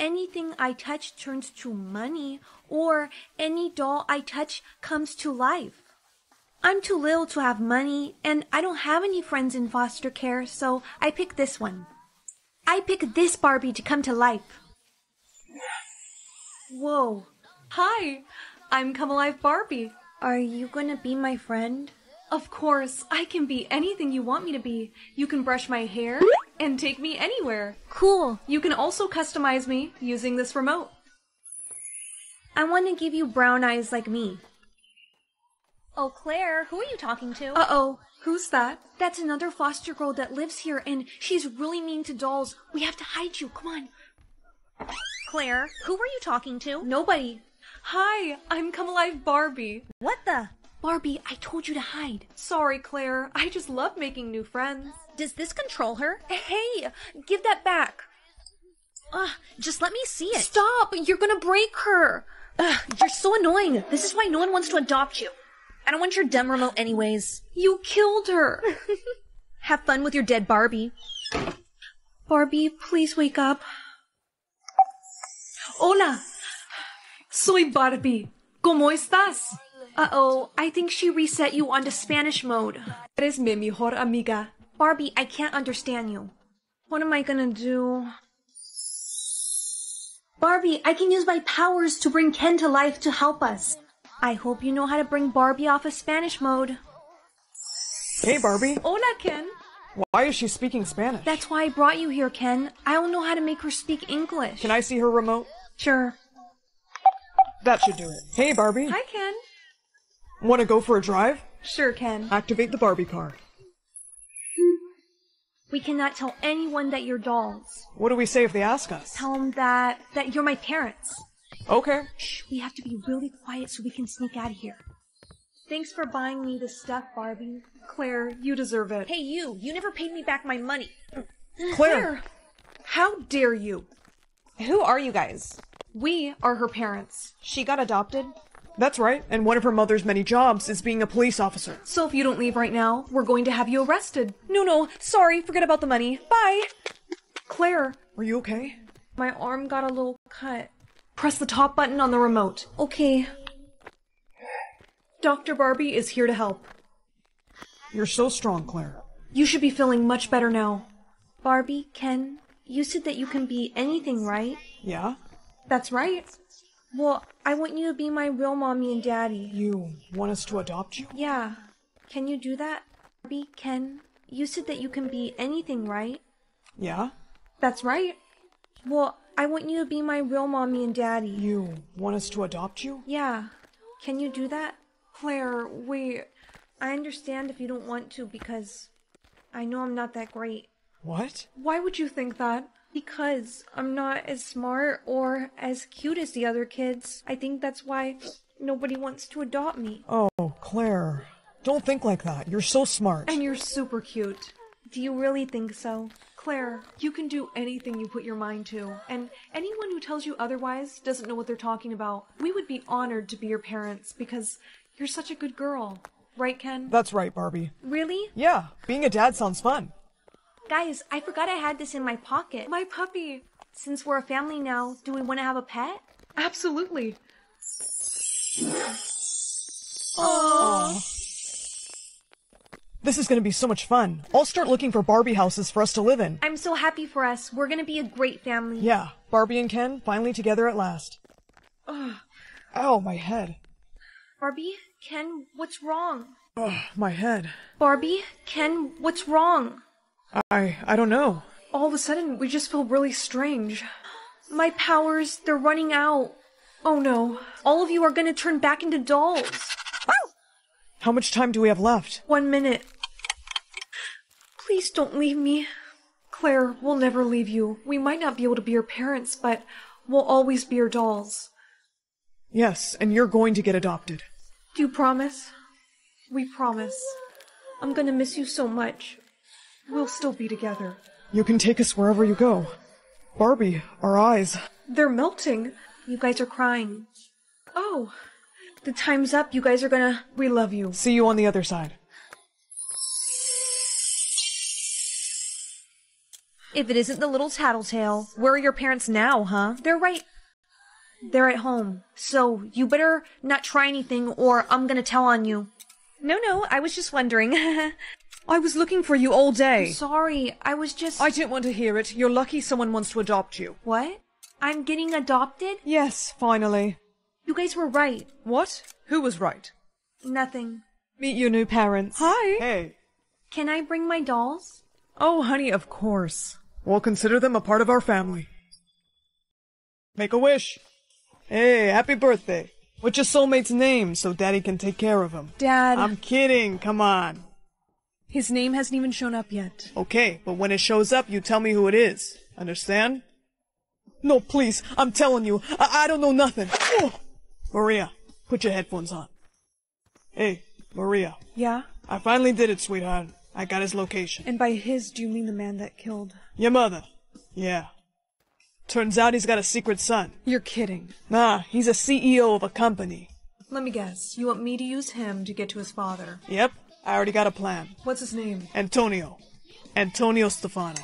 anything I touch turns to money, or any doll I touch comes to life. I'm too little to have money, and I don't have any friends in foster care, so I pick this one. I pick this Barbie to come to life. Whoa. Hi, I'm Come Alive Barbie. Are you gonna be my friend? Of course, I can be anything you want me to be. You can brush my hair and take me anywhere. Cool. You can also customize me using this remote. I want to give you brown eyes like me. Oh, Claire, who are you talking to? Uh-oh, who's that? That's another foster girl that lives here, and she's really mean to dolls. We have to hide you, come on. Claire, who were you talking to? Nobody. Hi, I'm Come Alive Barbie. What the? Barbie, I told you to hide. Sorry, Claire. I just love making new friends. Does this control her? Hey, give that back. Just let me see it. Stop! You're gonna break her. You're so annoying. This is why no one wants to adopt you. I don't want your dumb remote anyways. You killed her. Have fun with your dead Barbie. Barbie, please wake up. Hola. Soy Barbie. ¿Cómo estás? Uh-oh, I think she reset you onto Spanish mode. Eres mi mejor amiga. Barbie, I can't understand you. What am I gonna do? Barbie, I can use my powers to bring Ken to life to help us. I hope you know how to bring Barbie off of Spanish mode. Hey, Barbie. Hola, Ken. Why is she speaking Spanish? That's why I brought you here, Ken. I don't know how to make her speak English. Can I see her remote? Sure. That should do it. Hey, Barbie. Hi, Ken. Want to go for a drive? Sure, Ken. Activate the Barbie car. We cannot tell anyone that you're dolls. What do we say if they ask us? Tell them that you're my parents. Okay. Shh, we have to be really quiet so we can sneak out of here. Thanks for buying me this stuff, Barbie. Claire, you deserve it. Hey, you never paid me back my money. Claire! How dare you? Who are you guys? We are her parents. She got adopted? That's right, and one of her mother's many jobs is being a police officer. So if you don't leave right now, we're going to have you arrested. No, sorry, forget about the money. Bye! Claire. Are you okay? My arm got a little cut. Press the top button on the remote. Okay. Dr. Barbie is here to help. You're so strong, Claire. You should be feeling much better now. Barbie, Ken, you said that you can be anything, right? Yeah? That's right. Well, I want you to be my real mommy and daddy. You want us to adopt you? Yeah. Can you do that? Barbie, Ken, you said that you can be anything, right? Yeah? That's right. Well, I want you to be my real mommy and daddy. You want us to adopt you? Yeah. Can you do that? Claire, wait. I understand if you don't want to because I know I'm not that great. What? Why would you think that? Because I'm not as smart or as cute as the other kids. I think that's why nobody wants to adopt me. Oh, Claire. Don't think like that. You're so smart. And you're super cute. Do you really think so? Claire, you can do anything you put your mind to, and anyone who tells you otherwise doesn't know what they're talking about. We would be honored to be your parents because you're such a good girl. Right, Ken? That's right, Barbie. Really? Yeah, being a dad sounds fun. Guys, I forgot I had this in my pocket. My puppy. Since we're a family now, do we want to have a pet? Absolutely. Aww. This is going to be so much fun. I'll start looking for Barbie houses for us to live in. I'm so happy for us. We're going to be a great family. Yeah, Barbie and Ken finally together at last. Ow, my head. Barbie, Ken, what's wrong? My head. Barbie, Ken, what's wrong? I don't know. All of a sudden, we just feel really strange. My powers, they're running out. Oh no. All of you are going to turn back into dolls. How much time do we have left? 1 minute. Please don't leave me. Claire, we'll never leave you. We might not be able to be your parents, but we'll always be your dolls. Yes, and you're going to get adopted. Do you promise? We promise. I'm gonna miss you so much. We'll still be together. You can take us wherever you go. Barbie, our eyes. They're melting. You guys are crying. Oh, the time's up. You guys are gonna... We love you. See you on the other side. If it isn't the little tattletale, where are your parents now, huh? They're at home. So you better not try anything or I'm gonna tell on you. No, I was just wondering. I was looking for you all day. Sorry, I was just... I didn't want to hear it. You're lucky someone wants to adopt you. What? I'm getting adopted? Yes, finally. You guys were right. What? Who was right? Nothing. Meet your new parents. Hi. Hey. Can I bring my dolls? Oh, honey, of course. We'll consider them a part of our family. Make a wish. Hey, happy birthday. What's your soulmate's name so Daddy can take care of him? Dad. I'm kidding, come on. His name hasn't even shown up yet. Okay, but when it shows up, you tell me who it is. Understand? No, please, I'm telling you, I don't know nothing. Oh. Maria, put your headphones on. Hey, Maria. Yeah? I finally did it, sweetheart. I got his location. And by his, do you mean the man that killed? Your mother. Yeah. Turns out he's got a secret son. You're kidding. Nah, he's a CEO of a company. Let me guess. You want me to use him to get to his father? Yep, I already got a plan. What's his name? Antonio. Antonio Stefano.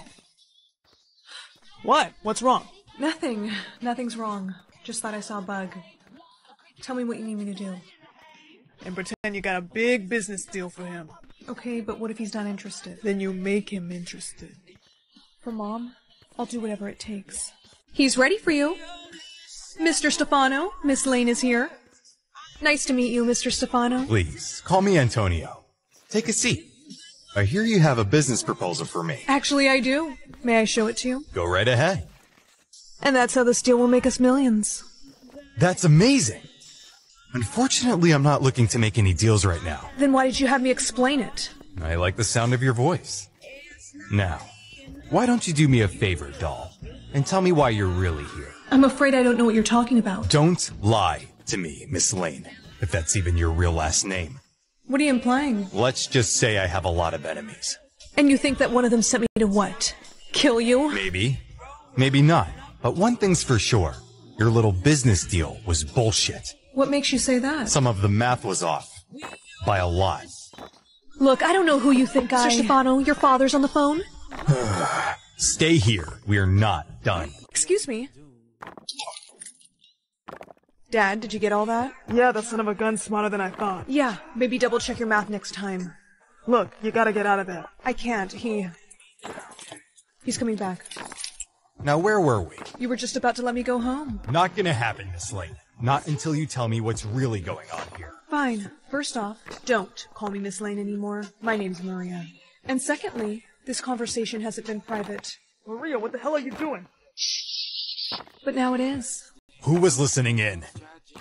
What? What's wrong? Nothing. Nothing's wrong. Just thought I saw a bug. Tell me what you need me to do. And pretend you got a big business deal for him. Okay, but what if he's not interested? Then you make him interested. For Mom, I'll do whatever it takes. He's ready for you. Mr. Stefano, Miss Lane is here. Nice to meet you, Mr. Stefano. Please, call me Antonio. Take a seat. I hear you have a business proposal for me. Actually, I do. May I show it to you? Go right ahead. And that's how this deal will make us millions. That's amazing. Unfortunately, I'm not looking to make any deals right now. Then why did you have me explain it? I like the sound of your voice. Now, why don't you do me a favor, doll, and tell me why you're really here? I'm afraid I don't know what you're talking about. Don't lie to me, Miss Lane, if that's even your real last name. What are you implying? Let's just say I have a lot of enemies. And you think that one of them sent me to what? Kill you? Maybe. Maybe not. But one thing's for sure. Your little business deal was bullshit. What makes you say that? Some of the math was off. By a lot. Look, I don't know who you think Mr. Stefano, your father's on the phone? Stay here. We are not done. Excuse me. Dad, did you get all that? Yeah, that son of a gun's smarter than I thought. Yeah, maybe double check your math next time. Look, you gotta get out of there. I can't, he's coming back. Now where were we? You were just about to let me go home. Not gonna happen, Miss Lane. Not until you tell me what's really going on here. Fine. First off, don't call me Miss Lane anymore. My name's Maria. And secondly, this conversation hasn't been private. Maria, what the hell are you doing? But now it is. Who was listening in?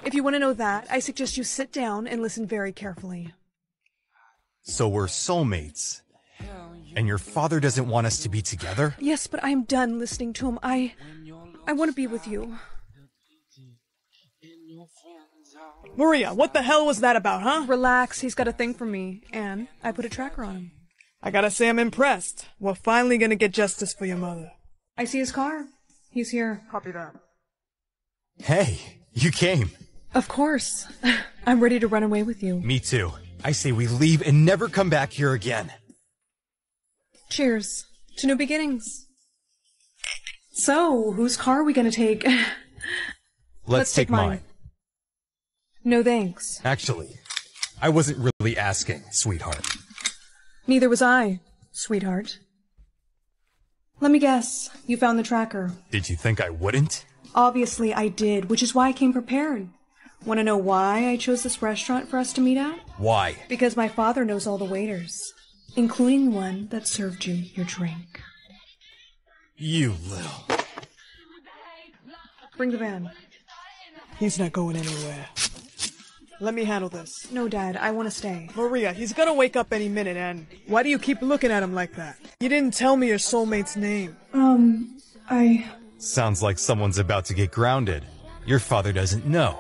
If you want to know that, I suggest you sit down and listen very carefully. So we're soulmates. And your father doesn't want us to be together? Yes, but I'm done listening to him. I want to be with you. Maria, what the hell was that about, huh? Relax, he's got a thing for me. And I put a tracker on him. I gotta say I'm impressed. We're finally gonna get justice for your mother. I see his car. He's here. Copy that. Hey, you came. Of course. I'm ready to run away with you. Me too. I say we leave and never come back here again. Cheers to new beginnings. So, whose car are we gonna take? Let's take mine. No thanks. Actually, I wasn't really asking, sweetheart. Neither was I, sweetheart. Let me guess, you found the tracker. Did you think I wouldn't? Obviously I did, which is why I came prepared. Want to know why I chose this restaurant for us to meet at? Why? Because my father knows all the waiters, including one that served you your drink. You little... Bring the van. He's not going anywhere. Let me handle this. No, Dad, I want to stay. Maria, he's gonna wake up any minute, and why do you keep looking at him like that? You didn't tell me your soulmate's name. Sounds like someone's about to get grounded. Your father doesn't know,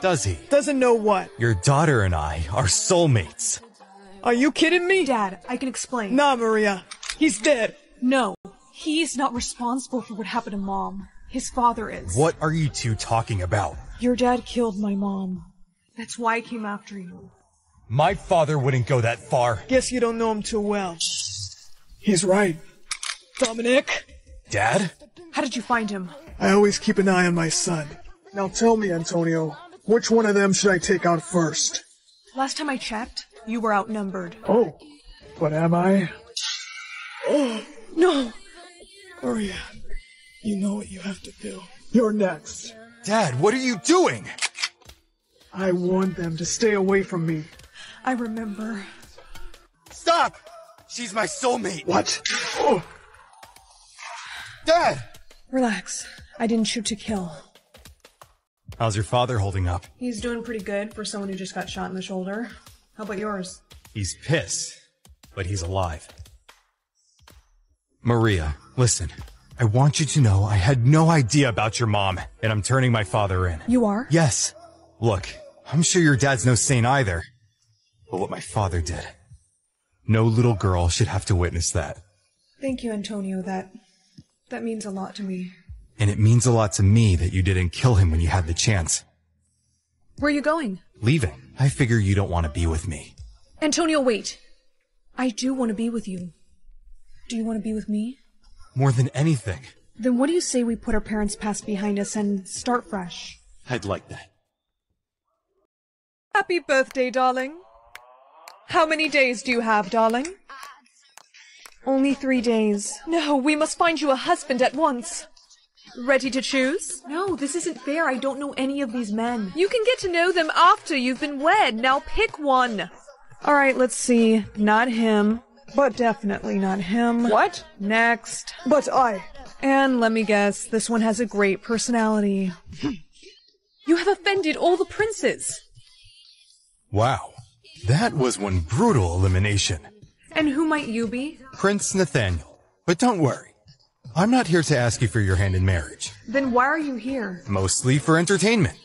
does he? Doesn't know what? Your daughter and I are soulmates. Are you kidding me? Dad, I can explain. Nah, Maria. He's dead. No, he's not responsible for what happened to Mom. His father is. What are you two talking about? Your dad killed my mom. That's why I came after you. My father wouldn't go that far. Guess you don't know him too well. He's right. Dominic? Dad? How did you find him? I always keep an eye on my son. Now tell me, Antonio, which one of them should I take out first? Last time I checked, you were outnumbered. Oh, but am I? Oh, no! Maria, you know what you have to do. You're next. Dad, what are you doing? I warned them to stay away from me. I remember. Stop! She's my soulmate. What? Oh. Dad! Relax. I didn't shoot to kill. How's your father holding up? He's doing pretty good for someone who just got shot in the shoulder. How about yours? He's pissed, but he's alive. Maria, listen. I want you to know I had no idea about your mom, and I'm turning my father in. You are? Yes. Look, I'm sure your dad's no saint either. But what my father did, no little girl should have to witness that. Thank you, Antonio. That means a lot to me. And it means a lot to me that you didn't kill him when you had the chance. Where are you going? Leaving. I figure you don't want to be with me. Antonio, wait. I do want to be with you. Do you want to be with me? More than anything. Then what do you say we put our parents' past behind us and start fresh? I'd like that. Happy birthday, darling. How many days do you have, darling? Only 3 days. No, we must find you a husband at once. Ready to choose? No, this isn't fair. I don't know any of these men. You can get to know them after you've been wed. Now pick one. All right, let's see. Not him, but definitely not him. What? Next. But I... And let me guess, this one has a great personality. You have offended all the princes. Wow. That was one brutal elimination. And who might you be? Prince Nathaniel. But don't worry. I'm not here to ask you for your hand in marriage. Then why are you here? Mostly for entertainment.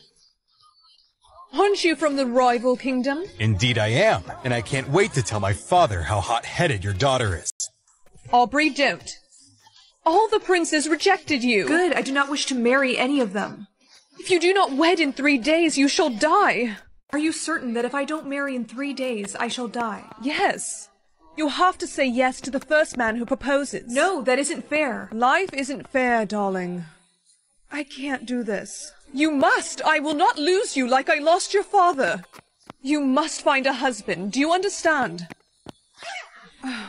Aren't you from the rival kingdom? Indeed I am, and I can't wait to tell my father how hot-headed your daughter is. Aubrey, don't. All the princes rejected you. Good, I do not wish to marry any of them. If you do not wed in 3 days, you shall die. Are you certain that if I don't marry in 3 days, I shall die? Yes. You have to say yes to the first man who proposes. No, that isn't fair. Life isn't fair, darling. I can't do this. You must! I will not lose you like I lost your father. You must find a husband. Do you understand?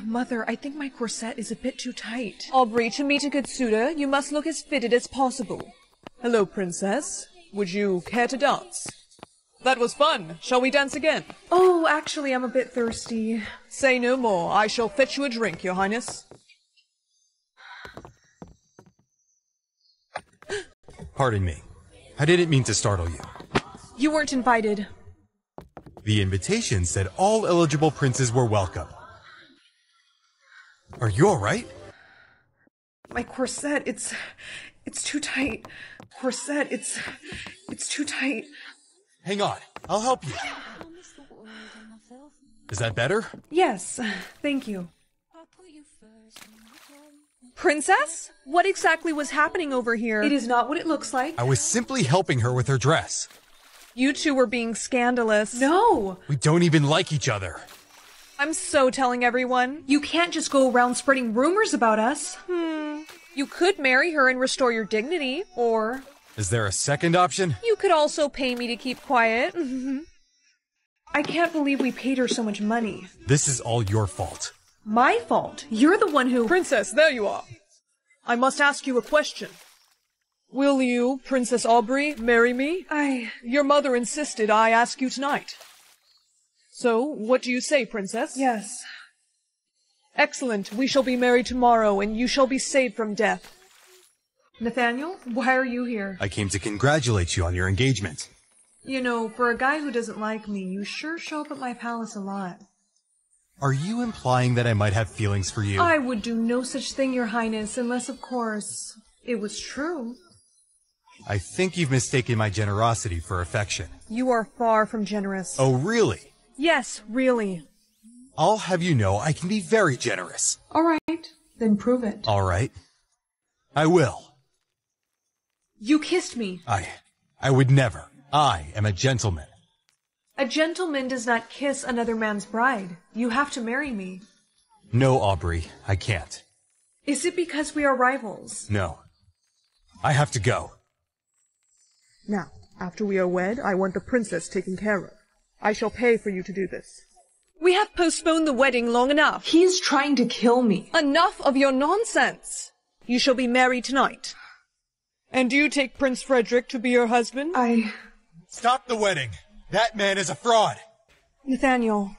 Mother, I think my corset is a bit too tight. Aubrey, to meet a good suitor, you must look as fitted as possible. Hello, princess. Would you care to dance? That was fun. Shall we dance again? Oh, actually, I'm a bit thirsty. Say no more. I shall fetch you a drink, your highness. Pardon me. I didn't mean to startle you. You weren't invited. The invitation said all eligible princes were welcome. Are you alright? My corset, it's too tight. Corset, it's too tight. Hang on, I'll help you. Is that better? Yes, thank you. Princess? What exactly was happening over here? It is not what it looks like. I was simply helping her with her dress. You two were being scandalous. No! We don't even like each other. I'm so telling everyone. You can't just go around spreading rumors about us. You could marry her and restore your dignity, or... Is there a second option? You could also pay me to keep quiet. I can't believe we paid her so much money. This is all your fault. My fault. You're the one who... Princess, there you are. I must ask you a question. Will you, Princess Aubrey, marry me? Your mother insisted I ask you tonight. So, what do you say, Princess? Yes. Excellent. We shall be married tomorrow, and you shall be saved from death. Nathaniel, why are you here? I came to congratulate you on your engagement. You know, for a guy who doesn't like me, you sure show up at my palace a lot. Are you implying that I might have feelings for you? I would do no such thing, Your Highness, unless, of course, it was true. I think you've mistaken my generosity for affection. You are far from generous. Oh, really? Yes, really. I'll have you know I can be very generous. All right, then prove it. All right. I will. You kissed me. I would never. I am a gentleman. A gentleman does not kiss another man's bride. You have to marry me. No, Aubrey, I can't. Is it because we are rivals? No. I have to go. Now, after we are wed, I want the princess taken care of. I shall pay for you to do this. We have postponed the wedding long enough. He's trying to kill me. Enough of your nonsense. You shall be married tonight. And do you take Prince Frederick to be your husband? Stop the wedding. That man is a fraud. Nathaniel,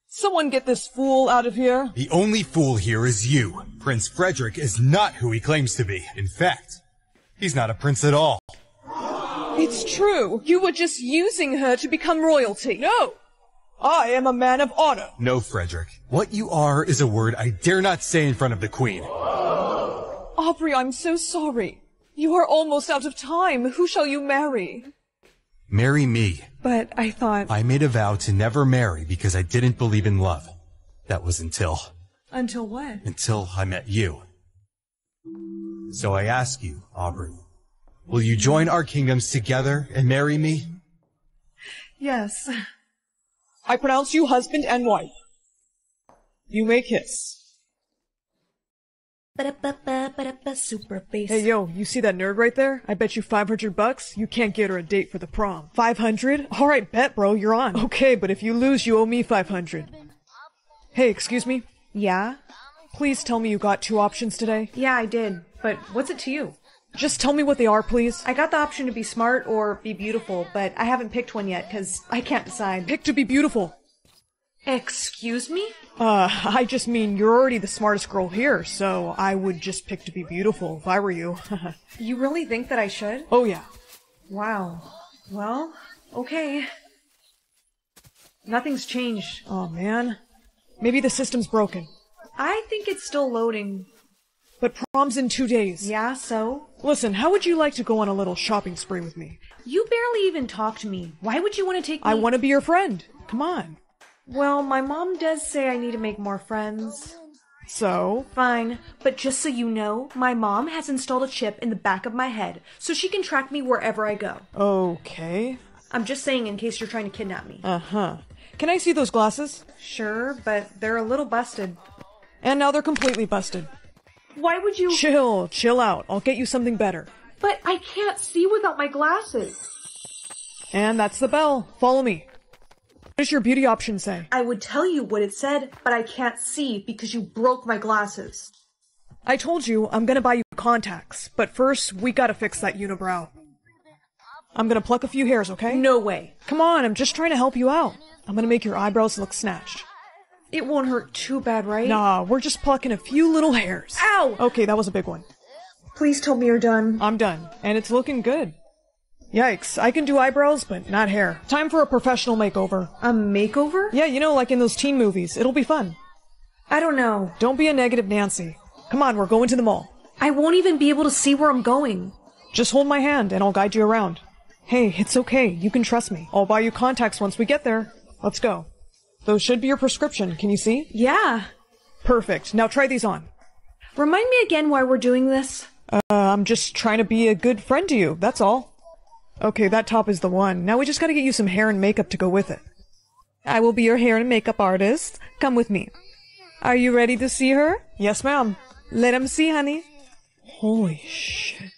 someone get this fool out of here. The only fool here is you. Prince Frederick is not who he claims to be. In fact, he's not a prince at all. It's true. You were just using her to become royalty. No! I am a man of honor. No, Frederick. What you are is a word I dare not say in front of the Queen. Aubrey, I'm so sorry. You are almost out of time. Who shall you marry? Marry me. But I thought... I made a vow to never marry because I didn't believe in love. That was until What? Until I met you. So I ask you, Aubrey, will you join our kingdoms together and marry me? Yes. I pronounce you husband and wife. You may kiss. Super bass. Hey, yo, you see that nerd right there? I bet you $500 you can't get her a date for the prom. 500? Alright, bet, bro, you're on. Okay, but if you lose, you owe me 500. Hey, excuse me? Yeah? Please tell me you got 2 options today. Yeah, I did. But what's it to you? Just tell me what they are, please. I got the option to be smart or be beautiful, but I haven't picked one yet because I can't decide. Pick to be beautiful. Excuse me? I just mean you're already the smartest girl here, so I would just pick to be beautiful if I were you. You really think that I should? Oh yeah. Wow. Well, okay. Nothing's changed. Oh man. Maybe the system's broken. I think it's still loading. But prom's in 2 days. Yeah, so? Listen, how would you like to go on a little shopping spree with me? You barely even talk to me. Why would you want to take me? I want to be your friend. Come on. Well, my mom does say I need to make more friends. So? Fine, but just so you know, my mom has installed a chip in the back of my head, so she can track me wherever I go. Okay. I'm just saying in case you're trying to kidnap me. Uh-huh. Can I see those glasses? Sure, but they're a little busted. And now they're completely busted. Why would you— Chill out. I'll get you something better. But I can't see without my glasses. And that's the bell. Follow me. What does your beauty option say? I would tell you what it said, but I can't see because you broke my glasses. I told you I'm gonna buy you contacts, but first we gotta fix that unibrow. I'm gonna pluck a few hairs, okay? No way. Come on, I'm just trying to help you out. I'm gonna make your eyebrows look snatched. It won't hurt too bad, right? Nah, we're just plucking a few little hairs. Ow! Okay, that was a big one. Please tell me you're done. I'm done, and it's looking good. Yikes, I can do eyebrows, but not hair. Time for a professional makeover. A makeover? Yeah, you know, like in those teen movies. It'll be fun. I don't know. Don't be a negative Nancy. Come on, we're going to the mall. I won't even be able to see where I'm going. Just hold my hand, and I'll guide you around. Hey, it's okay. You can trust me. I'll buy you contacts once we get there. Let's go. Those should be your prescription. Can you see? Yeah. Perfect. Now try these on. Remind me again why we're doing this. I'm just trying to be a good friend to you. That's all. Okay, that top is the one. Now we just gotta get you some hair and makeup to go with it. I will be your hair and makeup artist. Come with me. Are you ready to see her? Yes, ma'am. Let 'em see, honey. Holy shit.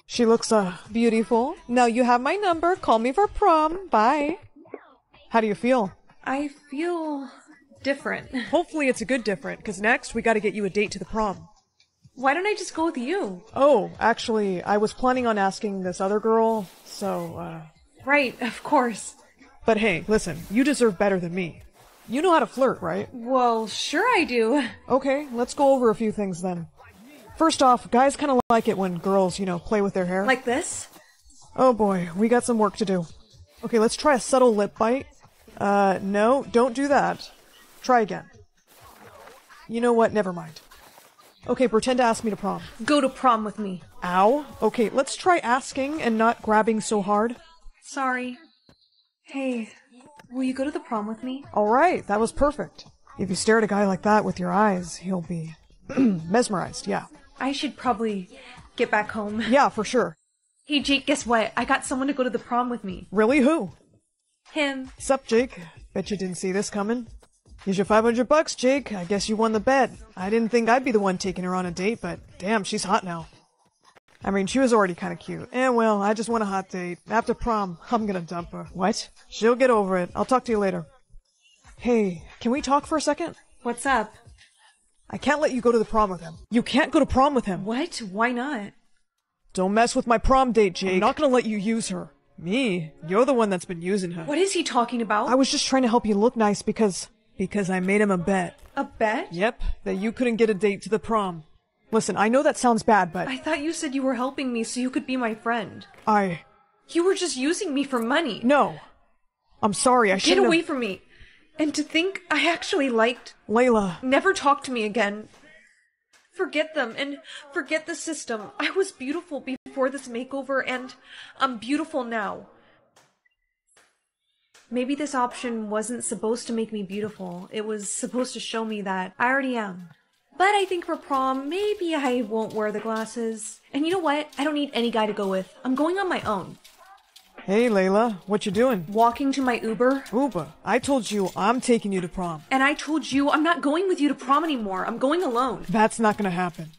She looks, beautiful. Now you have my number. Call me for prom. Bye. How do you feel? I feel different. Hopefully it's a good different, because next we gotta get you a date to the prom. Why don't I just go with you? Oh, actually, I was planning on asking this other girl, so, Right, of course. But hey, listen, you deserve better than me. You know how to flirt, right? Well, sure I do. Okay, let's go over a few things then. First off, guys kinda like it when girls, play with their hair. Like this? Oh boy, we got some work to do. Okay, let's try a subtle lip bite. No, don't do that. Try again. You know what? Never mind. Okay, pretend to ask me to prom. Go to prom with me. Ow. Okay, let's try asking and not grabbing so hard. Sorry. Hey, will you go to the prom with me? Alright, that was perfect. If you stare at a guy like that with your eyes, he'll be mesmerized, yeah. I should probably get back home. Yeah, for sure. Hey, Jake, guess what? I got someone to go to the prom with me. Really? Who? Him. Sup, Jake? Bet you didn't see this coming. Here's your $500, Jake. I guess you won the bet. I didn't think I'd be the one taking her on a date, but damn, she's hot now. I mean, she was already kind of cute. Well, I just want a hot date. After prom, I'm gonna dump her. What? She'll get over it. I'll talk to you later. Hey, can we talk for a second? What's up? I can't let you go to the prom with him. You can't go to prom with him. What? Why not? Don't mess with my prom date, Jake. I'm not gonna let you use her. Me? You're the one that's been using her. What is he talking about? I was just trying to help you look nice because I made him a bet. A bet? Yep, that you couldn't get a date to the prom. Listen, I know that sounds bad, but I thought you said you were helping me so you could be my friend. I... You were just using me for money. No. I'm sorry, I shouldn't Get away from me. And to think I actually liked... Layla. Never talk to me again. Forget them and forget the system. I was beautiful before this makeover and I'm beautiful now. Maybe this option wasn't supposed to make me beautiful. It was supposed to show me that I already am. But I think for prom, maybe I won't wear the glasses. And you know what? I don't need any guy to go with. I'm going on my own. Hey, Layla, what you doing? Walking to my Uber. Uber? I told you I'm taking you to prom. And I told you I'm not going with you to prom anymore. I'm going alone. That's not gonna happen.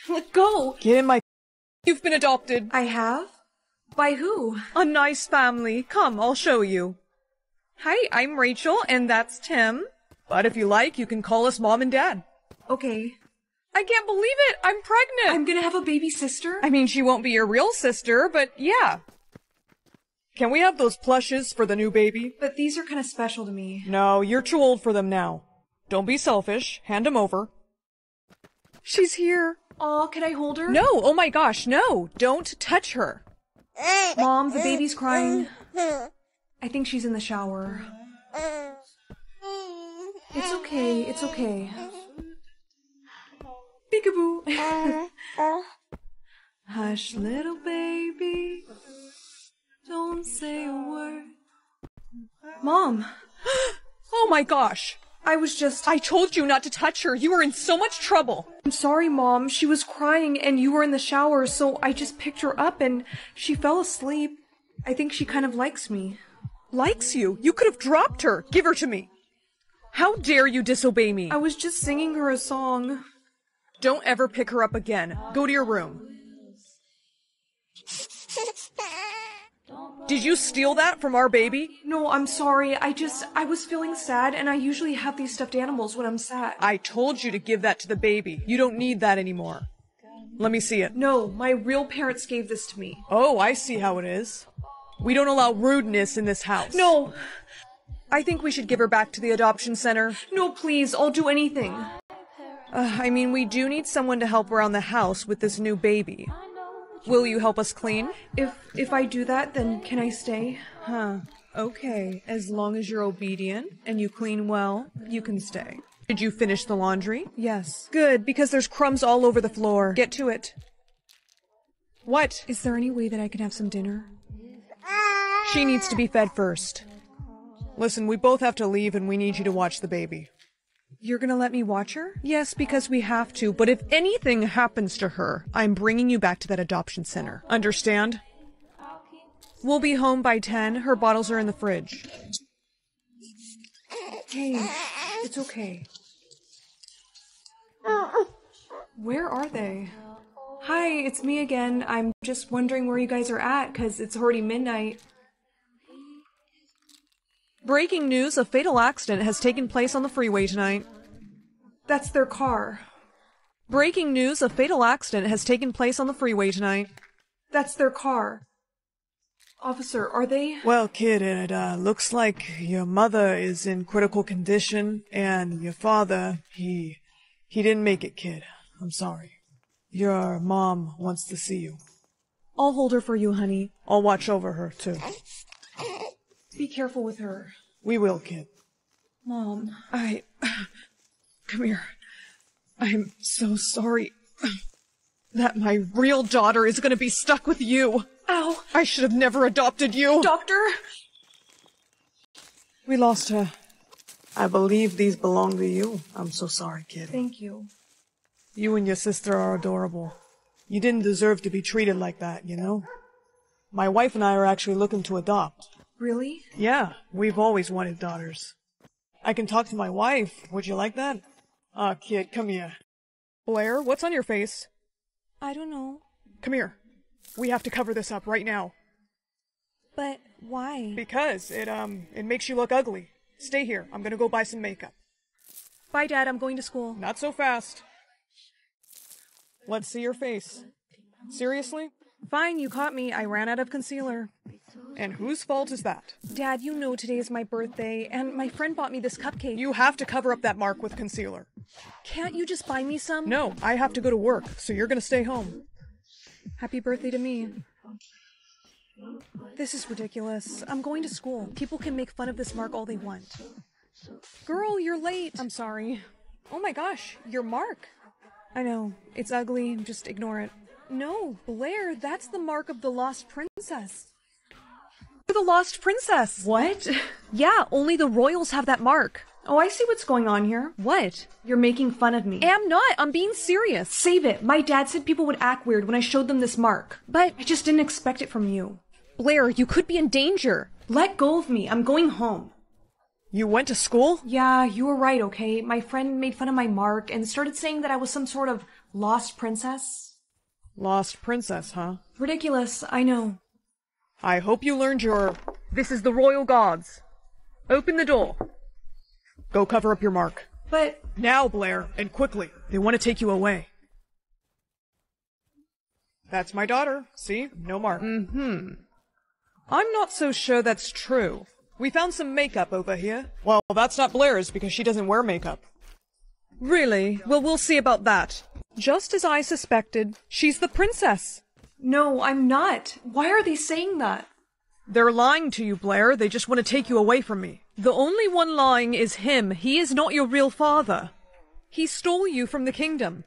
Let go. Get in my... You've been adopted. I have? By who? A nice family. Come, I'll show you. Hi, I'm Rachel, and that's Tim. But if you like, you can call us Mom and Dad. Okay. I can't believe it! I'm pregnant! I'm gonna have a baby sister? I mean, she won't be your real sister, but yeah. Can we have those plushes for the new baby? But these are kind of special to me. No, you're too old for them now. Don't be selfish. Hand them over. She's here. Aw, can I hold her? No, oh my gosh, no. Don't touch her. Mom, the baby's crying. I think she's in the shower. It's okay, it's okay. Peekaboo. Hush, little baby. Don't say a word. Mom. Oh my gosh. I told you not to touch her. You were in so much trouble. I'm sorry, Mom. She was crying and you were in the shower, so I just picked her up and she fell asleep. I think she kind of likes me. Likes you? You could have dropped her. Give her to me. How dare you disobey me? I was just singing her a song. Don't ever pick her up again. Go to your room. Did you steal that from our baby? No, I'm sorry. I was feeling sad and I usually have these stuffed animals when I'm sad. I told you to give that to the baby. You don't need that anymore. Let me see it. No, my real parents gave this to me. Oh, I see how it is. We don't allow rudeness in this house. No! I think we should give her back to the adoption center. No, please, I'll do anything. I mean, we do need someone to help around the house with this new baby. Will you help us clean? If I do that, then can I stay? Huh. Okay. As long as you're obedient and you clean well, you can stay. Did you finish the laundry? Yes. Good, because there's crumbs all over the floor. Get to it. What? Is there any way that I can have some dinner? She needs to be fed first. Listen, we both have to leave and we need you to watch the baby. You're gonna let me watch her? Yes, because we have to, but if anything happens to her, I'm bringing you back to that adoption center. Understand? We'll be home by 10. Her bottles are in the fridge. Hey, it's okay. Where are they? Hi, it's me again. I'm just wondering where you guys are at, 'cause it's already midnight. Breaking news, a fatal accident has taken place on the freeway tonight. That's their car. Breaking news, a fatal accident has taken place on the freeway tonight. That's their car. Officer, are they? Well, kid, it looks like your mother is in critical condition, and your father, he didn't make it, kid. I'm sorry. Your mom wants to see you. I'll hold her for you, honey. I'll watch over her, too. Be careful with her. We will, kid. Mom. Come here. I'm so sorry that my real daughter is gonna be stuck with you. Ow. I should have never adopted you. Doctor? We lost her. I believe these belong to you. I'm so sorry, kid. Thank you. You and your sister are adorable. You didn't deserve to be treated like that, you know? My wife and I are actually looking to adopt. Really? Yeah, we've always wanted daughters. I can talk to my wife. Would you like that? Aw, kid, come here. Blair, what's on your face? I don't know. Come here. We have to cover this up right now. But why? Because it makes you look ugly. Stay here. I'm gonna go buy some makeup. Bye, Dad. I'm going to school. Not so fast. Let's see your face. Seriously? Fine, you caught me. I ran out of concealer. And whose fault is that? Dad, you know today is my birthday, and my friend bought me this cupcake. You have to cover up that mark with concealer. Can't you just buy me some? No, I have to go to work, so you're gonna stay home. Happy birthday to me. This is ridiculous. I'm going to school. People can make fun of this mark all they want. Girl, you're late. I'm sorry. Oh my gosh, your mark. I know. It's ugly. Just ignore it. No, Blair, that's the mark of the lost princess. The lost princess. What? Yeah, only the royals have that mark. Oh, I see what's going on here. What? You're making fun of me. I'm not. I'm being serious. Save it. My dad said people would act weird when I showed them this mark. But I just didn't expect it from you. Blair, you could be in danger. Let go of me. I'm going home. You went to school? Yeah, you were right, okay? My friend made fun of my mark and started saying that I was some sort of lost princess. Lost princess, huh? Ridiculous, I know. I hope you learned your... This is the royal guards. Open the door. Go cover up your mark. But... Now, Blair, and quickly. They want to take you away. That's my daughter. See? No mark. I'm not so sure that's true. We found some makeup over here. Well, that's not Blair's because she doesn't wear makeup. Really? Well, we'll see about that. Just as I suspected, she's the princess. No, I'm not. Why are they saying that? They're lying to you, Blair. They just want to take you away from me. The only one lying is him. He is not your real father. He stole you from the kingdom.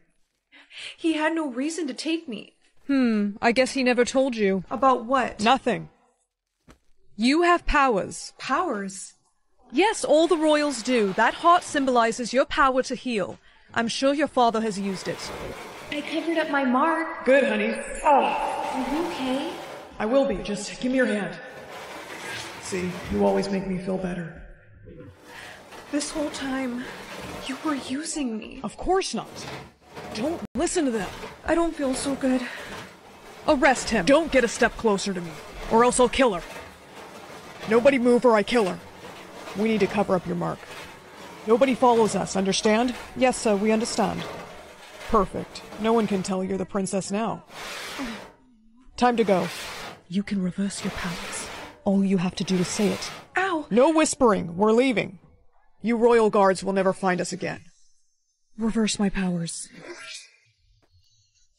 He had no reason to take me. I guess he never told you. About what? Nothing. You have powers. Powers? Yes, all the royals do. That heart symbolizes your power to heal. I'm sure your father has used it. I covered up my mark. Good, honey. Are you okay? I will be. Just give me your hand. See, you always make me feel better. This whole time, you were using me. Of course not. Don't listen to them. I don't feel so good. Arrest him. Don't get a step closer to me, or else I'll kill her. Nobody move or I kill her. We need to cover up your mark. Nobody follows us, understand? Yes, sir, we understand. Perfect. No one can tell you're the princess now. Time to go. You can reverse your powers. All you have to do is say it. Ow! No whispering. We're leaving. You royal guards will never find us again. Reverse my powers.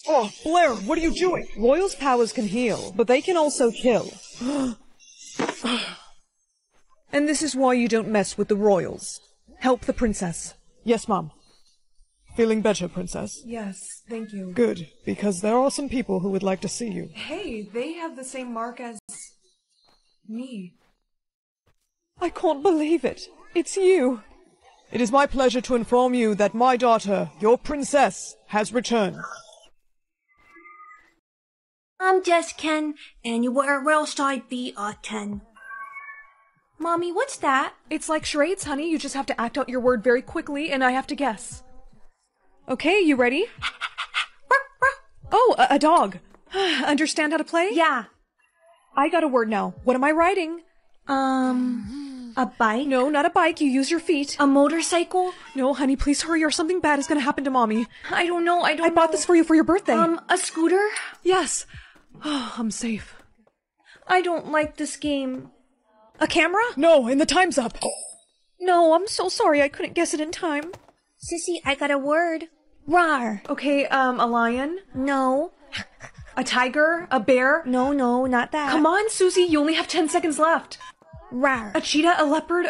Oh, Blair, what are you doing? Royals' powers can heal, but they can also kill. And this is why you don't mess with the royals. Help the princess. Yes, Mom. Feeling better, Princess? Yes, thank you. Good, because there are some people who would like to see you. Hey, they have the same mark as... me. I can't believe it. It's you. It is my pleasure to inform you that my daughter, your princess, has returned. I'm just Ken, anywhere else I'd be a 10. Mommy, what's that? It's like charades, honey. You just have to act out your word very quickly, and I have to guess. Okay, you ready? Oh, a dog. Understand how to play? Yeah. I got a word now. What am I riding? A bike? No, not a bike. You use your feet. A motorcycle? No, honey, please hurry or something bad is gonna happen to Mommy. I don't know, I bought this for you for your birthday. A scooter? Yes. Oh, I'm safe. I don't like this game. A camera? No, and the time's up. No, I'm so sorry. I couldn't guess it in time. Sissy, I got a word. Rawr. Okay, a lion? No. A tiger? A bear? No, not that. Come on, Susie. You only have 10 seconds left. Rawr. A cheetah? A leopard?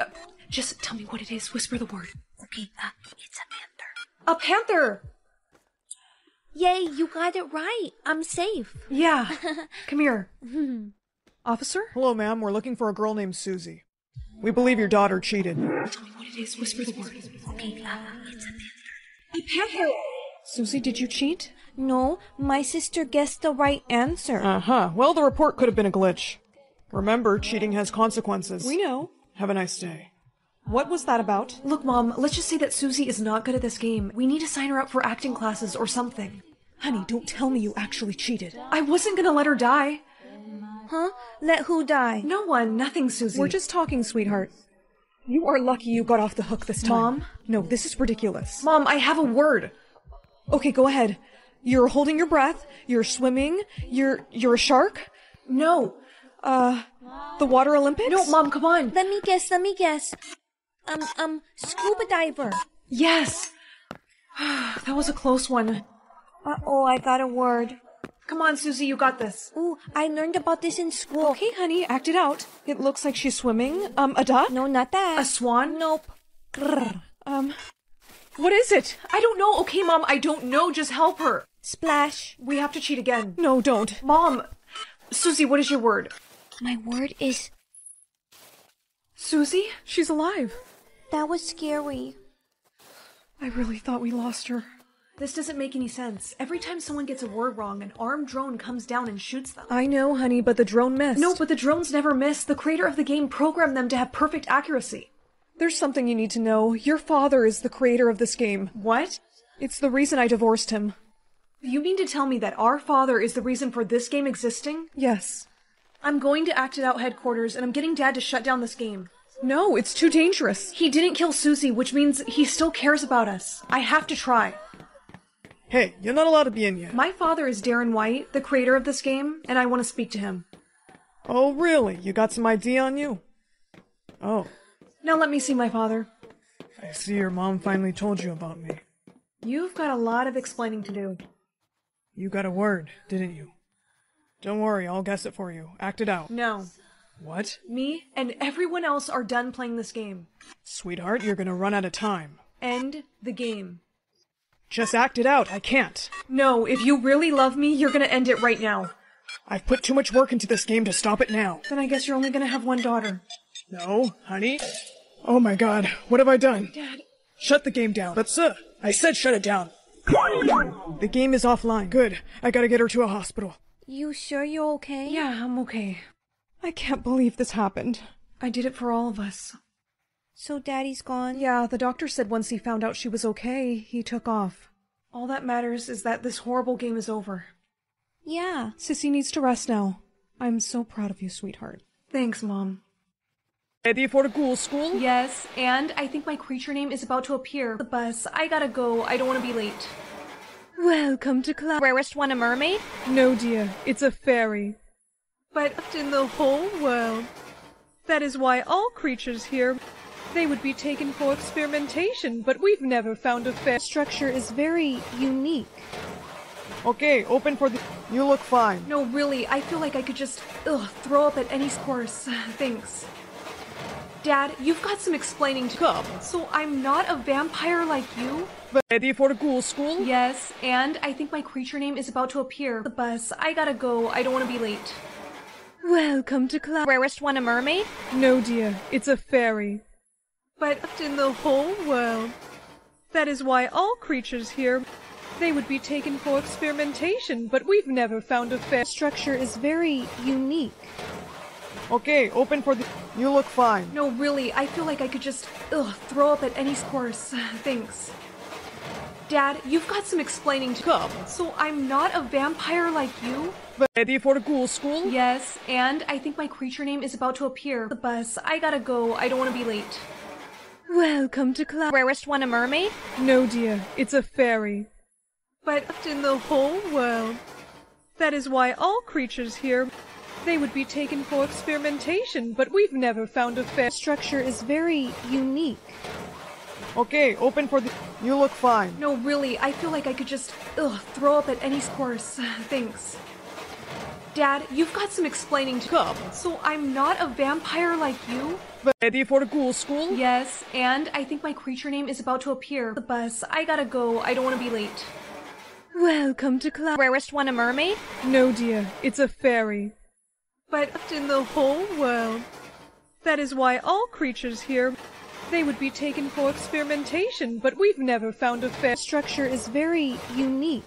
Just tell me what it is. Whisper the word. Okay, it's a panther. A panther! Yay, you got it right. I'm safe. Yeah. Come here. Officer? Hello, ma'am. We're looking for a girl named Susie. We believe your daughter cheated. Tell me what it is. Whisper the word. Okay, it's a panther. A panther! Susie, did you cheat? No, my sister guessed the right answer. Uh-huh. Well, the report could have been a glitch. Remember, cheating has consequences. We know. Have a nice day. What was that about? Look, Mom, let's just say that Susie is not good at this game. We need to sign her up for acting classes or something. Honey, don't tell me you actually cheated. I wasn't gonna let her die. Huh? Let who die? No one, nothing, Susie. We're just talking, sweetheart. You are lucky you got off the hook this time. Mom? No, this is ridiculous. Mom, I have a word. Okay, go ahead. You're holding your breath, you're swimming, you're a shark? No. The Water Olympics? No, Mom, come on. Let me guess. Scuba diver. Yes. That was a close one. Uh-oh, I got a word. Come on, Susie, you got this. Ooh, I learned about this in school. Okay, honey, act it out. It looks like she's swimming. A duck? No, not that. A swan? Nope. What is it? I don't know. Okay, Mom, I don't know. Just help her. Splash. We have to cheat again. No, don't. Mom. Susie, what is your word? My word is... Susie? She's alive. That was scary. I really thought we lost her. This doesn't make any sense. Every time someone gets a word wrong, an armed drone comes down and shoots them. I know, honey, but the drone missed. No, but the drones never miss. The creator of the game programmed them to have perfect accuracy. There's something you need to know. Your father is the creator of this game. What? It's the reason I divorced him. You mean to tell me that our father is the reason for this game existing? Yes. I'm going to Act It Out headquarters, and I'm getting Dad to shut down this game. No, it's too dangerous. He didn't kill Susie, which means he still cares about us. I have to try. Hey, you're not allowed to be in yet. My father is Darren White, the creator of this game, and I want to speak to him. Oh, really? You got some ID on you? Oh, Now let me see my father. I see your mom finally told you about me. You've got a lot of explaining to do. You got a word, didn't you? Don't worry, I'll guess it for you. Act it out. No. What? Me and everyone else are done playing this game. Sweetheart, you're gonna run out of time. End the game. Just act it out, I can't. No, if you really love me, you're gonna end it right now. I've put too much work into this game to stop it now. Then I guess you're only gonna have one daughter. No, honey. Oh my god, what have I done? Dad. Shut the game down. But sir, I said shut it down. The game is offline. Good. I gotta get her to a hospital. You sure you're okay? Yeah, I'm okay. I can't believe this happened. I did it for all of us. So Daddy's gone? Yeah, the doctor said once he found out she was okay, he took off. All that matters is that this horrible game is over. Yeah. Sissy needs to rest now. I'm so proud of you, sweetheart. Thanks, Mom. Ready for the ghoul school? Yes, and I think my creature name is about to appear. The bus. I gotta go. I don't want to be late. Welcome to class. Rarest one a mermaid? No, dear, it's a fairy. But In the whole world. That is why all creatures here, they would be taken for experimentation, but we've never found a fair structure is very unique. Okay, open for the... You look fine. no, really, I feel like I could just throw up at any course. Thanks. Dad, you've got some explaining to Come. So I'm not a vampire like you? Ready for the ghoul school? Yes, and I think my creature name is about to appear. The bus. I gotta go. I don't want to be late. Welcome to class. Rarest one a mermaid? No, dear, it's a fairy. But In the whole world. That is why all creatures here, they would be taken for experimentation, but we've never found a fair structure is very unique. Okay, open for the... You look fine. no, really, I feel like I could just throw up at any course. Thanks. Dad, you've got some explaining to Come. So I'm not a vampire like you? Ready for the ghoul school? Yes, and I think my creature name is about to appear. The bus. I gotta go. I don't want to be late. Welcome to class. Rarest one a mermaid? No, dear, it's a fairy. But In the whole world. That is why all creatures here, they would be taken for experimentation, but we've never found a fair structure is very unique. Okay, open for the... You look fine. no, really, I feel like I could just throw up at any course. Thanks. Dad, you've got some explaining to Come. So I'm not a vampire like you? Ready for the ghoul school? Yes, and I think my creature name is about to appear. The bus. I gotta go. I don't want to be late. Welcome to class. Rarest one a mermaid? No, dear, it's a fairy. But In the whole world. That is why all creatures here, they would be taken for experimentation, but we've never found a fair structure is very unique.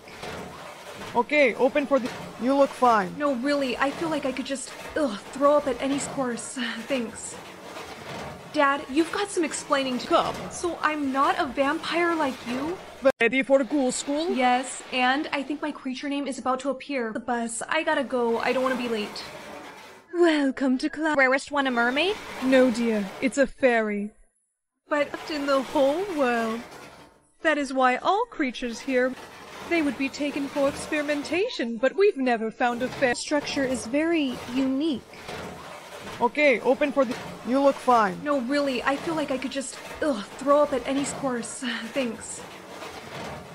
Okay, open for the... You look fine. no, really, I feel like I could just throw up at any course. Thanks. Dad, you've got some explaining to Come. So I'm not a vampire like you? Ready for the ghoul school? Yes, and I think my creature name is about to appear. The bus, I gotta go, I don't want to be late. Welcome to class. Rarest one a mermaid? No, dear, it's a fairy. But In the whole world. That is why all creatures here, they would be taken for experimentation, but we've never found a fair Structure is very unique. Okay, open for the... You look fine. no, really, I feel like I could just, throw up at any course. Thanks.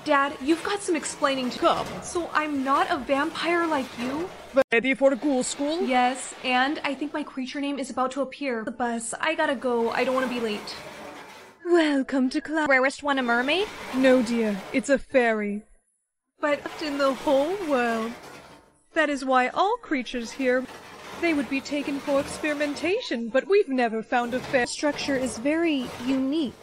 Dad, you've got some explaining to Come. So I'm not a vampire like you? Ready for the ghoul school? Yes, and I think my creature name is about to appear. The bus, I gotta go, I don't want to be late. Welcome to class. Rarest one a mermaid? No, dear, it's a fairy. But In the whole world. That is why all creatures here, they would be taken for experimentation, but we've never found a fair Structure is very unique.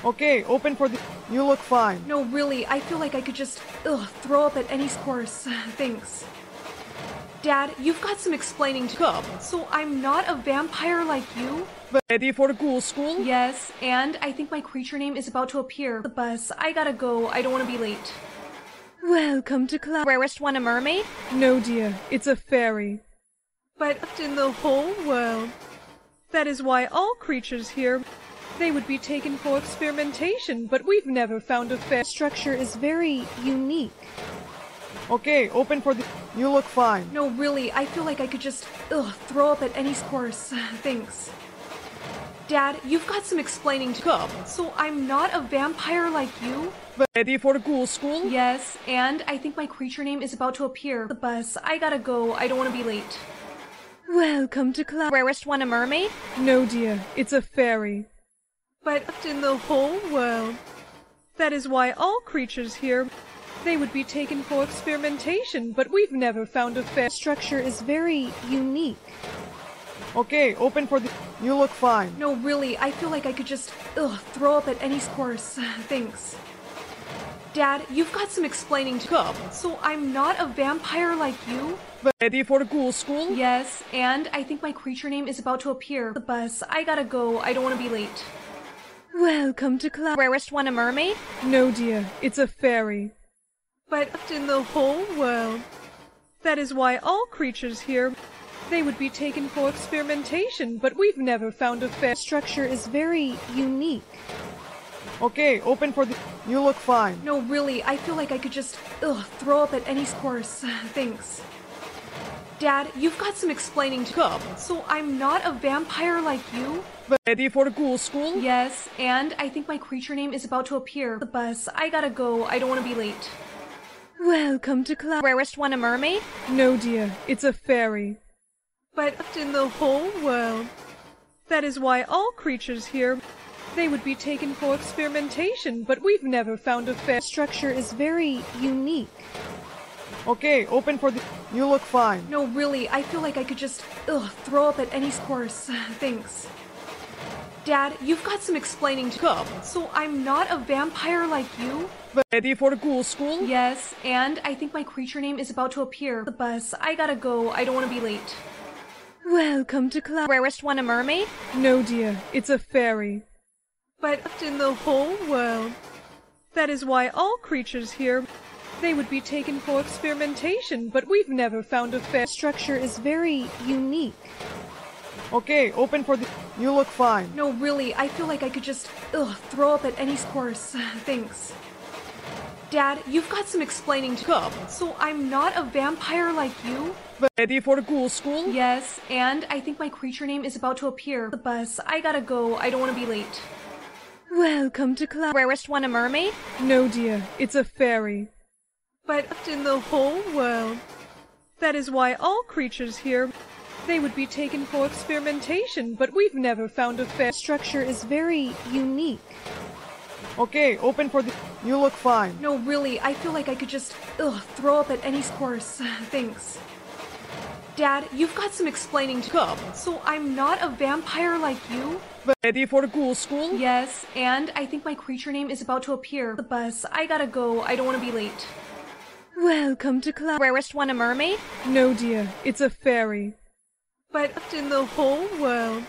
Okay, open for the... You look fine. no, really, I feel like I could just, throw up at any course. Thanks. Dad, you've got some explaining to Come. So I'm not a vampire like you? Ready for the ghoul school? Yes, and I think my creature name is about to appear. The bus, I gotta go, I don't want to be late. Welcome to class. Rarest one a mermaid? No, dear, it's a fairy. But In the whole world. That is why all creatures here, they would be taken for experimentation, but we've never found a fair Structure is very unique. Okay, open for the... You look fine. no, really, I feel like I could just, throw up at any course. Thanks. Dad, you've got some explaining to Come. So I'm not a vampire like you? Ready for the ghoul school? Yes, and I think my creature name is about to appear. The bus, I gotta go, I don't want to be late. Welcome to class. Rarest one a mermaid? No, dear, it's a fairy. But In the whole world. That is why all creatures here, they would be taken for experimentation, but we've never found a fair Structure is very unique. Okay, open for the... You look fine. no, really, I feel like I could just, throw up at any course. Thanks. Dad, you've got some explaining to Come. So I'm not a vampire like you? Ready for the ghoul school? Yes, and I think my creature name is about to appear. The bus, I gotta go, I don't want to be late. Welcome to class. Rarest one a mermaid? No, dear, it's a fairy. But In the whole world. That is why all creatures here, they would be taken for experimentation, but we've never found a fair Structure is very unique. Okay, open for the... You look fine. no, really, I feel like I could just, throw up at any course. Thanks. Dad, you've got some explaining to Come. So I'm not a vampire like you? Ready for the ghoul school? Yes, and I think my creature name is about to appear. The bus, I gotta go, I don't want to be late. Welcome to class. Rarest one a mermaid? No, dear, it's a fairy. But In the whole world. That is why all creatures here, they would be taken for experimentation, but we've never found a fair Structure is very unique. Okay, open for the... You look fine. no, really, I feel like I could just, throw up at any course. Thanks. Dad, you've got some explaining to Come. So I'm not a vampire like you? Ready for the ghoul school? Yes, and I think my creature name is about to appear. The bus, I gotta go, I don't want to be late. Welcome to class. Rarest one a mermaid? No, dear, it's a fairy. But In the whole world. That is why all creatures here, they would be taken for experimentation, but we've never found a fair Structure is very unique. Okay, open for the... You look fine. no, really, I feel like I could just, throw up at any course. Thanks. Dad, you've got some explaining to Come. So I'm not a vampire like you? Ready for the ghoul school? Yes, and I think my creature name is about to appear. The bus, I gotta go, I don't want to be late. Welcome to class. Rarest one a mermaid? No, dear, it's a fairy. But In the whole world. That is why all creatures here, they would be taken for experimentation, but we've never found a fair Structure is very unique. Okay, open for the... You look fine. no, really, I feel like I could just, throw up at any course. Thanks. Dad, you've got some explaining to Come. So I'm not a vampire like you? Ready for the ghoul school? Yes, and I think my creature name is about to appear. The bus, I gotta go, I don't want to be late. Welcome to class. Rarest one a mermaid? No, dear, it's a fairy. But In the whole world.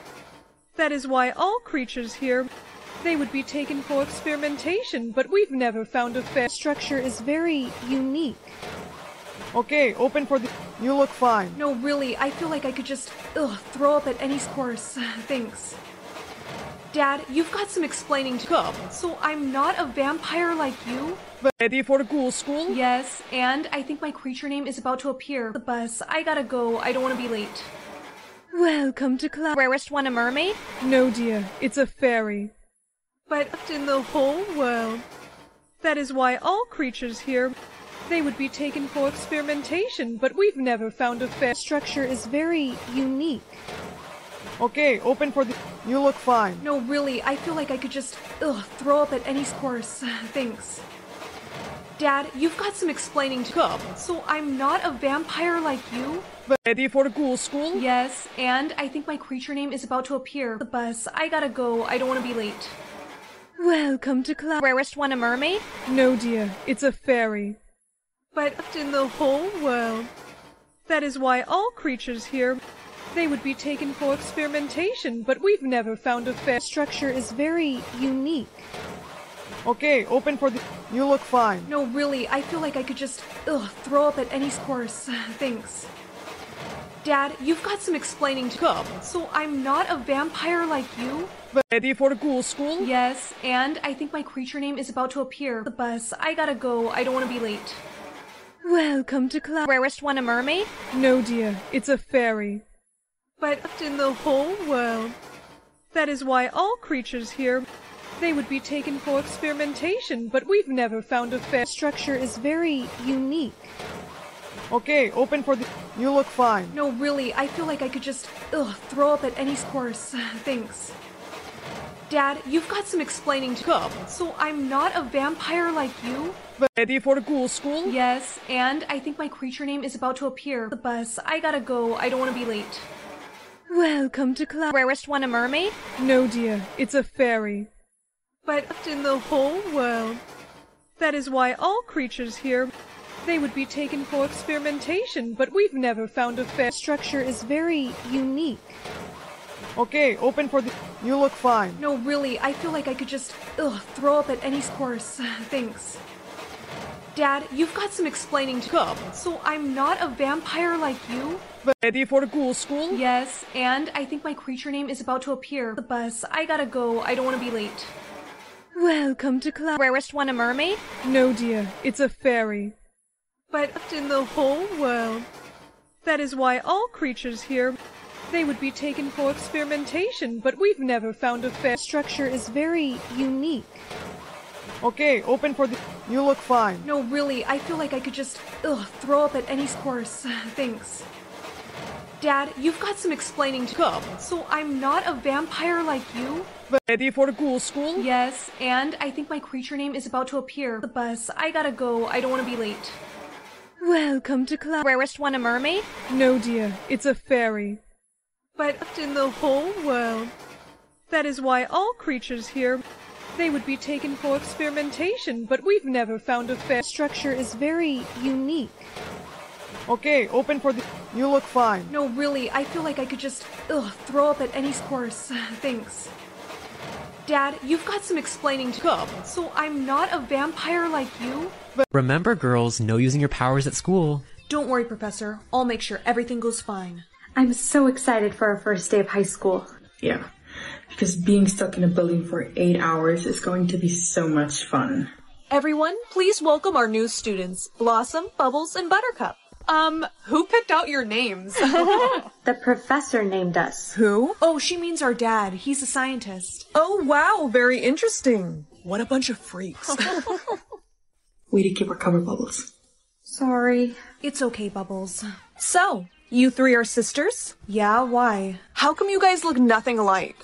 That is why all creatures here, they would be taken for experimentation, but we've never found a fair Structure is very unique. Okay, open for the... You look fine. No, really, I feel like I could just, throw up at any course. Thanks. Dad, you've got some explaining to... Come. So I'm not a vampire like you? Ready for the ghoul school? Yes, and I think my creature name is about to appear. The bus, I gotta go, I don't want to be late. Welcome to class. Rarest one a mermaid? No, dear, it's a fairy. But in the whole world. That is why all creatures here, they would be taken for experimentation, but we've never found a fair... Structure is very unique. Okay, open for the... You look fine. No, really, I feel like I could just, throw up at any course. Thanks. Dad, you've got some explaining to... Come. So I'm not a vampire like you? Ready for the ghoul school? Yes, and I think my creature name is about to appear. The bus, I gotta go, I don't want to be late. Welcome to class. Rarest one a mermaid? No, dear, it's a fairy. But in the whole world. That is why all creatures here, they would be taken for experimentation, but we've never found a fair... Structure is very unique. Okay, open for the... You look fine. No, really, I feel like I could just, throw up at any course. Thanks. Dad, you've got some explaining to... Come. So I'm not a vampire like you? Ready for the ghoul school? Yes, and I think my creature name is about to appear. The bus, I gotta go, I don't want to be late. Welcome to class. Rarest one a mermaid? No, dear, it's a fairy. But in the whole world. That is why all creatures here, they would be taken for experimentation, but we've never found a fair... Structure is very unique. Okay, open for the... You look fine. No, really, I feel like I could just, throw up at any course. Thanks. Dad, you've got some explaining to... Come. So I'm not a vampire like you? Ready for the ghoul school? Yes, and I think my creature name is about to appear. The bus, I gotta go, I don't want to be late. Welcome to class. Rarest one a mermaid? No, dear, it's a fairy. But in the whole world. That is why all creatures here, they would be taken for experimentation, but we've never found a fair... Structure is very unique. Okay, open for the... You look fine. No, really, I feel like I could just, throw up at any course. Thanks. Dad, you've got some explaining to... Come. So I'm not a vampire like you? Ready for the ghoul school? Yes, and I think my creature name is about to appear. The bus, I gotta go, I don't want to be late. Welcome to class. Rarest one a mermaid? No, dear, it's a fairy. But in the whole world. That is why all creatures here, they would be taken for experimentation, but we've never found a fair... Structure is very unique. Okay, open for the... You look fine. No, really, I feel like I could just, throw up at any course. Thanks. Dad, you've got some explaining to... Come. So I'm not a vampire like you? Ready for the ghoul school? Yes, and I think my creature name is about to appear. The bus, I gotta go, I don't want to be late. Welcome to class. Rarest one a mermaid? No, dear, it's a fairy. But in the whole world. That is why all creatures here, they would be taken for experimentation, but we've never found a fair... Structure is very unique. Okay, open for the... You look fine. No, really, I feel like I could just, throw up at any course. Thanks. Dad, you've got some explaining to... Come. So I'm not a vampire like you? Remember, girls, no using your powers at school. Don't worry, Professor. I'll make sure everything goes fine. I'm so excited for our first day of high school. Yeah, because being stuck in a building for 8 hours is going to be so much fun. Everyone, please welcome our new students, Blossom, Bubbles, and Buttercup. Who picked out your names? The professor named us. Who? Oh, she means our dad. He's a scientist. Oh, wow, very interesting. What a bunch of freaks. Way to keep our cover, Bubbles. Sorry. It's okay, Bubbles. So, you three are sisters? Yeah, why? How come you guys look nothing alike?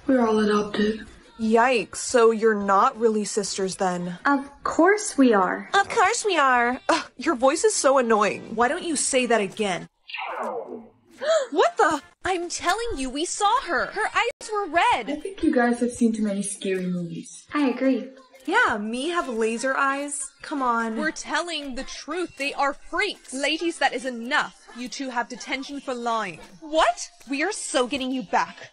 We're all adopted. Yikes, so you're not really sisters then? Of course we are. Of course we are. Ugh, your voice is so annoying. Why don't you say that again? What the? I'm telling you, we saw her. Her eyes were red. I think you guys have seen too many scary movies. I agree. Yeah, me have laser eyes? Come on. We're telling the truth. They are freaks. Ladies, that is enough. You two have detention for lying. What? We are so getting you back.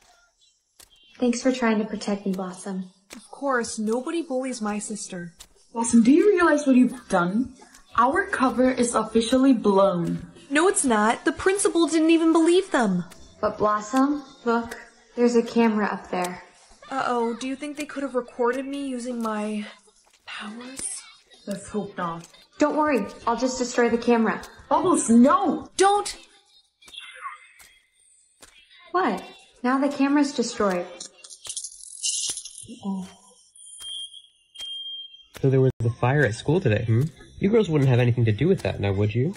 Thanks for trying to protect me, Blossom. Of course, nobody bullies my sister. Blossom, do you realize what you've done? Our cover is officially blown. No, it's not. The principal didn't even believe them. But Blossom, look, there's a camera up there. Uh-oh, do you think they could have recorded me using my powers? Let's hope not. Don't worry, I'll just destroy the camera. Bubbles, no! Don't! What? Now the camera's destroyed. So there was a fire at school today, hmm? You girls wouldn't have anything to do with that, now would you?